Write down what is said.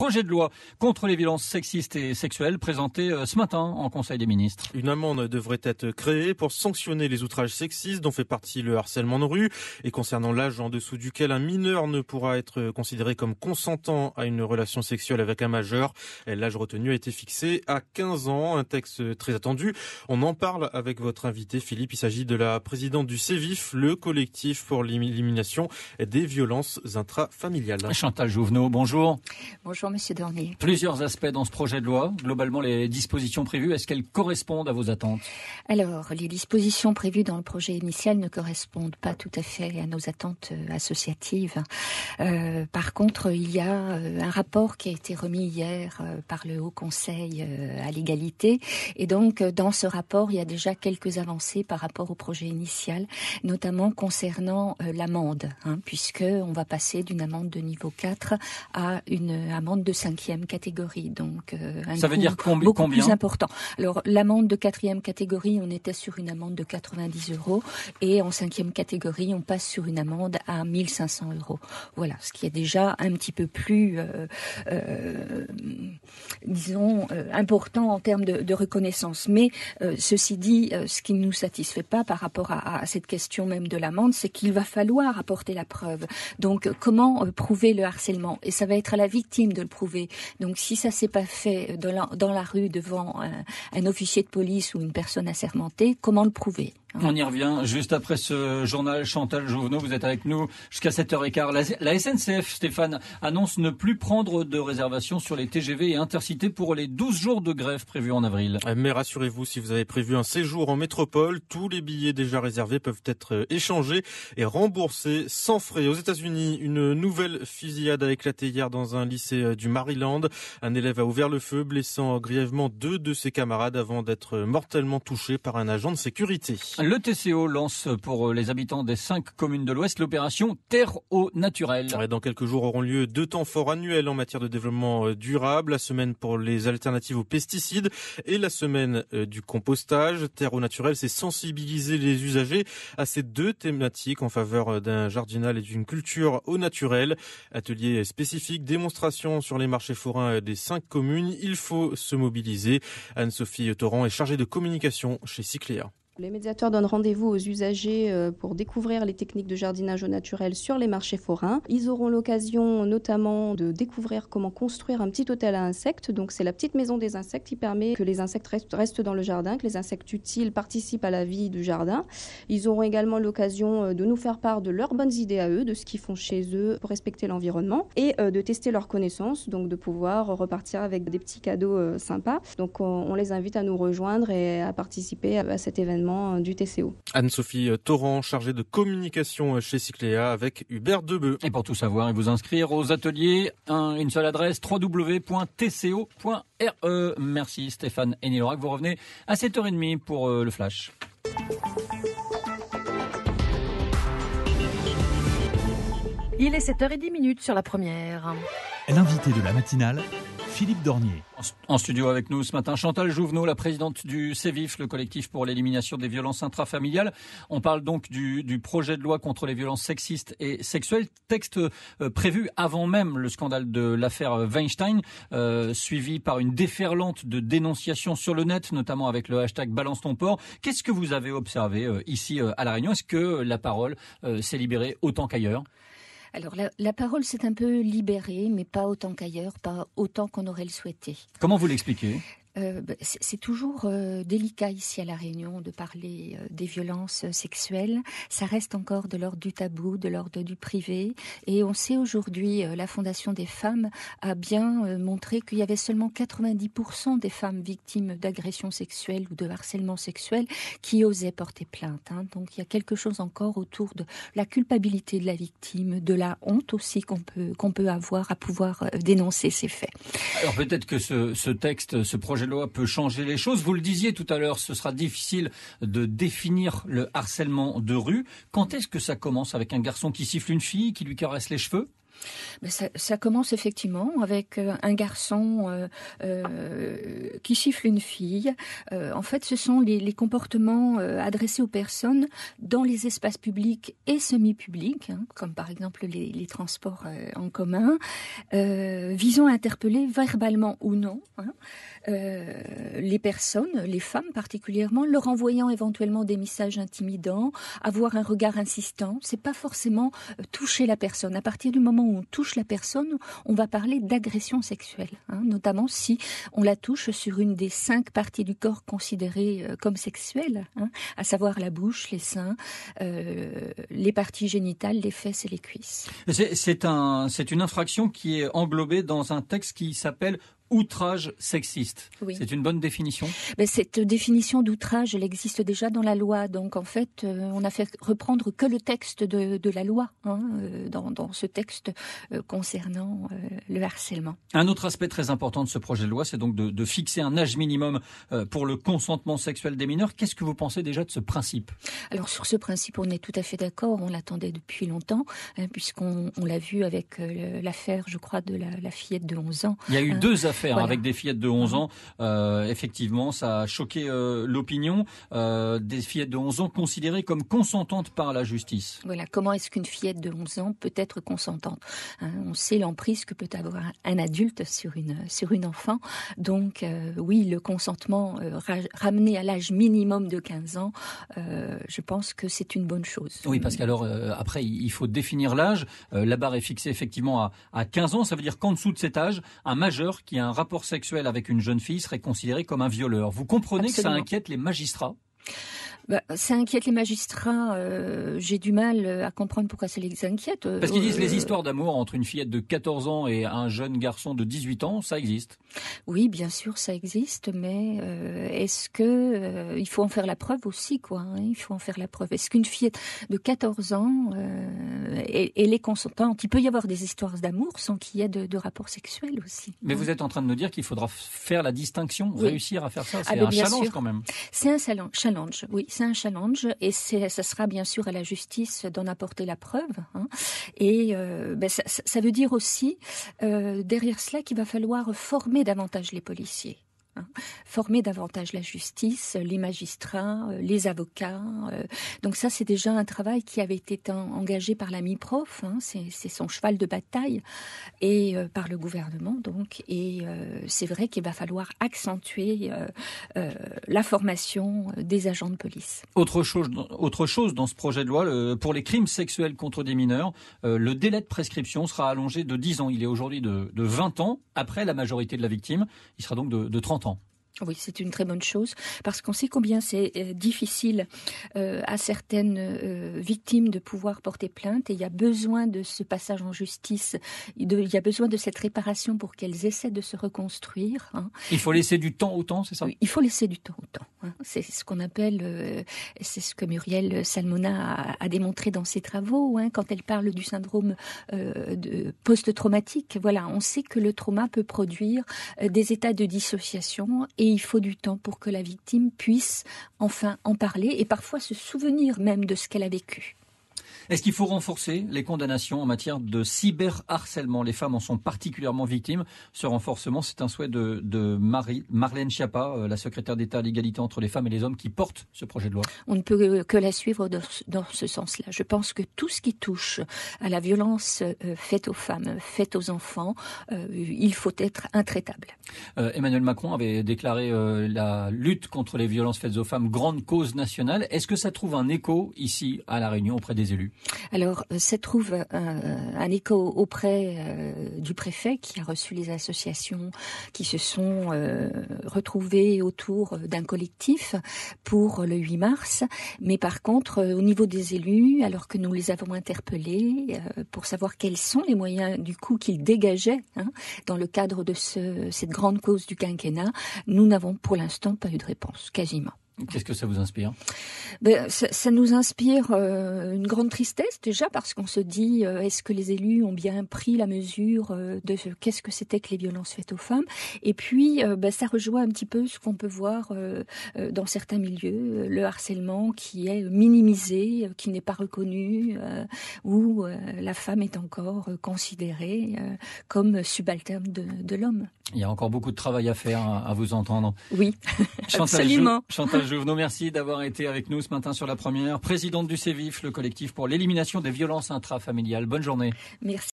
projet de loi contre les violences sexistes et sexuelles présenté ce matin en Conseil des ministres. Une amende devrait être créée pour sanctionner les outrages sexistes dont fait partie le harcèlement de rue et concernant l'âge en dessous duquel un mineur ne pourra être considéré comme consentant à une relation sexuelle avec un majeur. L'âge retenu a été fixé à 15 ans, un texte très attendu. On en parle avec votre invité Philippe, il s'agit de la présidente du CEVIF, le collectif pour l'élimination des violences intrafamiliales. Chantal Jouvenot, bonjour. Bonjour Monsieur Dornier. Plusieurs aspects dans ce projet de loi. Globalement, les dispositions prévues, est-ce qu'elles correspondent à vos attentes ? Alors, les dispositions prévues dans le projet initial ne correspondent pas tout à fait à nos attentes associatives. Par contre, il y a un rapport qui a été remis hier par le Haut Conseil à l'égalité. Et donc, dans ce rapport, il y a déjà quelques avancées par rapport au projet initial, notamment concernant l'amende, puisqu'on va passer d'une amende de niveau 4 à une amende de 5e catégorie. Donc, ça veut dire combien plus important. Alors, l'amende de 4e catégorie, on était sur une amende de 90 € et en 5e catégorie, on passe sur une amende à 1 500 €. Voilà, ce qui est déjà un petit peu plus, important en termes de reconnaissance. Mais ceci dit, ce qui ne nous satisfait pas par rapport à cette question même de l'amende, c'est qu'il va falloir apporter la preuve. Donc, comment prouver le harcèlement ? Et ça va être à la victime de le prouver. Donc, si ça s'est pas fait dans la rue devant un officier de police ou une personne assermentée, comment le prouver ? On y revient juste après ce journal. Chantal Jouvenot, vous êtes avec nous jusqu'à 7h15. La SNCF, Stéphane, annonce ne plus prendre de réservations sur les TGV et Intercités pour les 12 jours de grève prévus en avril. Mais rassurez-vous, si vous avez prévu un séjour en métropole, tous les billets déjà réservés peuvent être échangés et remboursés sans frais. Aux États-Unis, une nouvelle fusillade a éclaté hier dans un lycée du Maryland. Un élève a ouvert le feu, blessant grièvement 2 de ses camarades avant d'être mortellement touché par un agent de sécurité. Le TCO lance pour les habitants des 5 communes de l'Ouest l'opération Terre Eau Naturelle. Dans quelques jours auront lieu 2 temps forts annuels en matière de développement durable. La semaine pour les alternatives aux pesticides et la semaine du compostage. Terre Eau Naturelle, c'est sensibiliser les usagers à ces 2 thématiques en faveur d'un jardinal et d'une culture au naturel. Atelier spécifique, démonstration sur les marchés forains des 5 communes. Il faut se mobiliser. Anne-Sophie Torrent est chargée de communication chez Cycléa. Les médiateurs donnent rendez-vous aux usagers pour découvrir les techniques de jardinage au naturel sur les marchés forains. Ils auront l'occasion notamment de découvrir comment construire un petit hôtel à insectes. Donc c'est la petite maison des insectes qui permet que les insectes restent dans le jardin, que les insectes utiles participent à la vie du jardin. Ils auront également l'occasion de nous faire part de leurs bonnes idées à eux, de ce qu'ils font chez eux pour respecter l'environnement et de tester leurs connaissances, donc de pouvoir repartir avec des petits cadeaux sympas. Donc on les invite à nous rejoindre et à participer à cet événement du TCO. Anne-Sophie Torrent, chargée de communication chez Cycléa avec Hubert Debeu. Et pour tout savoir et vous inscrire aux ateliers, une seule adresse, www.tco.re. Merci Stéphane Ennilorac. Vous revenez à 7h30 pour le Flash. Il est 7h10 sur la première. L'invité de la matinale, Philippe Dornier. En studio avec nous ce matin, Chantal Jouvenot, la présidente du CEVIF, le collectif pour l'élimination des violences intrafamiliales. On parle donc du projet de loi contre les violences sexistes et sexuelles, texte prévu avant même le scandale de l'affaire Weinstein, suivi par une déferlante de dénonciations sur le net, notamment avec le hashtag Balance ton porc. Qu'est-ce que vous avez observé ici à La Réunion ? Est-ce que la parole s'est libérée autant qu'ailleurs ? Alors la parole s'est un peu libérée, mais pas autant qu'ailleurs, pas autant qu'on aurait le souhaité. Comment vous l'expliquez ? C'est toujours délicat ici à La Réunion de parler des violences sexuelles. Ça reste encore de l'ordre du tabou, de l'ordre du privé. Et on sait aujourd'hui, la Fondation des femmes a bien montré qu'il y avait seulement 90% des femmes victimes d'agressions sexuelles ou de harcèlement sexuel qui osaient porter plainte. Donc il y a quelque chose encore autour de la culpabilité de la victime, de la honte aussi qu'on peut avoir à pouvoir dénoncer ces faits. Alors peut-être que ce texte, ce projet de loi peut changer les choses. Vous le disiez tout à l'heure, ce sera difficile de définir le harcèlement de rue. Quand est-ce que ça commence avec un garçon qui siffle une fille, qui lui caresse les cheveux ? Ça commence effectivement avec un garçon qui siffle une fille. En fait, ce sont les comportements adressés aux personnes dans les espaces publics et semi-publics, comme par exemple les transports en commun, visant à interpeller verbalement ou non les personnes, les femmes particulièrement, leur envoyant éventuellement des messages intimidants, avoir un regard insistant. C'est pas forcément toucher la personne. À partir du moment où on touche la personne, on va parler d'agression sexuelle, notamment si on la touche sur une des 5 parties du corps considérées comme sexuelles, à savoir la bouche, les seins, les parties génitales, les fesses et les cuisses. C'est une infraction qui est englobée dans un texte qui s'appelle outrage sexiste. Oui. C'est une bonne définition. Cette définition d'outrage, elle existe déjà dans la loi. Donc en fait, on a fait reprendre que le texte de la loi dans ce texte concernant le harcèlement. Un autre aspect très important de ce projet de loi, c'est donc de fixer un âge minimum pour le consentement sexuel des mineurs. Qu'est-ce que vous pensez déjà de ce principe ? Alors sur ce principe, on est tout à fait d'accord. On l'attendait depuis longtemps, puisqu'on l'a vu avec l'affaire, je crois, de la fillette de 11 ans. Il y a eu 2 affaires. Voilà. Avec des fillettes de 11 ans. Effectivement, ça a choqué l'opinion. Des fillettes de 11 ans considérées comme consentantes par la justice. Voilà, comment est-ce qu'une fillette de 11 ans peut être consentante ? On sait l'emprise que peut avoir un adulte sur une enfant. Donc oui, le consentement ramené à l'âge minimum de 15 ans, je pense que c'est une bonne chose. Oui, parce qu'alors, après, il faut définir l'âge. La barre est fixée effectivement à 15 ans. Ça veut dire qu'en dessous de cet âge, un majeur qui a un rapport sexuel avec une jeune fille serait considéré comme un violeur. Vous comprenez Absolument. Que ça inquiète les magistrats ? Ça inquiète les magistrats. J'ai du mal à comprendre pourquoi ça les inquiète. Parce qu'ils disent les histoires d'amour entre une fillette de 14 ans et un jeune garçon de 18 ans, ça existe. Oui, bien sûr, ça existe, mais est-ce que il faut en faire la preuve aussi, quoi, il faut en faire la preuve. Est-ce qu'une fillette de 14 ans, elle est consentante ? Il peut y avoir des histoires d'amour sans qu'il y ait de rapport sexuel aussi. Mais vous êtes en train de nous dire qu'il faudra faire la distinction, réussir à faire ça. C'est un challenge quand même. C'est un challenge, oui. C'est un challenge et ça sera bien sûr à la justice d'en apporter la preuve. Et ça veut dire aussi, derrière cela, qu'il va falloir former davantage les policiers. Former davantage la justice, les magistrats, les avocats. Donc ça, c'est déjà un travail qui avait été engagé par la MIPROF, c'est son cheval de bataille, et par le gouvernement. Donc, et c'est vrai qu'il va falloir accentuer la formation des agents de police. Autre chose dans ce projet de loi, pour les crimes sexuels contre des mineurs, le délai de prescription sera allongé de 10 ans. Il est aujourd'hui de 20 ans après la majorité de la victime. Il sera donc de 30 ans. Oui, c'est une très bonne chose parce qu'on sait combien c'est difficile à certaines victimes de pouvoir porter plainte et il y a besoin de ce passage en justice, il y a besoin de cette réparation pour qu'elles essaient de se reconstruire. Il faut laisser du temps au temps, c'est ça ? Oui, il faut laisser du temps au temps. C'est ce qu'on appelle, c'est ce que Muriel Salmona a démontré dans ses travaux quand elle parle du syndrome de post-traumatique. Voilà, on sait que le trauma peut produire des états de dissociation et il faut du temps pour que la victime puisse enfin en parler et parfois se souvenir même de ce qu'elle a vécu. Est-ce qu'il faut renforcer les condamnations en matière de cyberharcèlement ? Les femmes en sont particulièrement victimes. Ce renforcement, c'est un souhait de Marlène Schiappa, la secrétaire d'État à l'égalité entre les femmes et les hommes, qui porte ce projet de loi. On ne peut que la suivre dans ce sens-là. Je pense que tout ce qui touche à la violence faite aux femmes, faite aux enfants, il faut être intraitable. Emmanuel Macron avait déclaré la lutte contre les violences faites aux femmes grande cause nationale. Est-ce que ça trouve un écho ici à La Réunion auprès des élus ? Alors, ça trouve un écho auprès du préfet qui a reçu les associations qui se sont retrouvées autour d'un collectif pour le 8 mars. Mais par contre, au niveau des élus, alors que nous les avons interpellés pour savoir quels sont les moyens du coup qu'ils dégageaient dans le cadre de cette grande cause du quinquennat, nous n'avons pour l'instant pas eu de réponse, quasiment. Qu'est-ce que ça vous inspire ? Ça nous inspire une grande tristesse déjà parce qu'on se dit est-ce que les élus ont bien pris la mesure de qu'est-ce que c'était que les violences faites aux femmes ? Et puis ça rejoint un petit peu ce qu'on peut voir dans certains milieux, le harcèlement qui est minimisé, qui n'est pas reconnu, où la femme est encore considérée comme subalterne de l'homme. Il y a encore beaucoup de travail à faire à vous entendre. Oui, absolument. Chantal Jouvenot, merci d'avoir été avec nous ce matin sur La Première. Présidente du CEVIF, le collectif pour l'élimination des violences intrafamiliales. Bonne journée. Merci.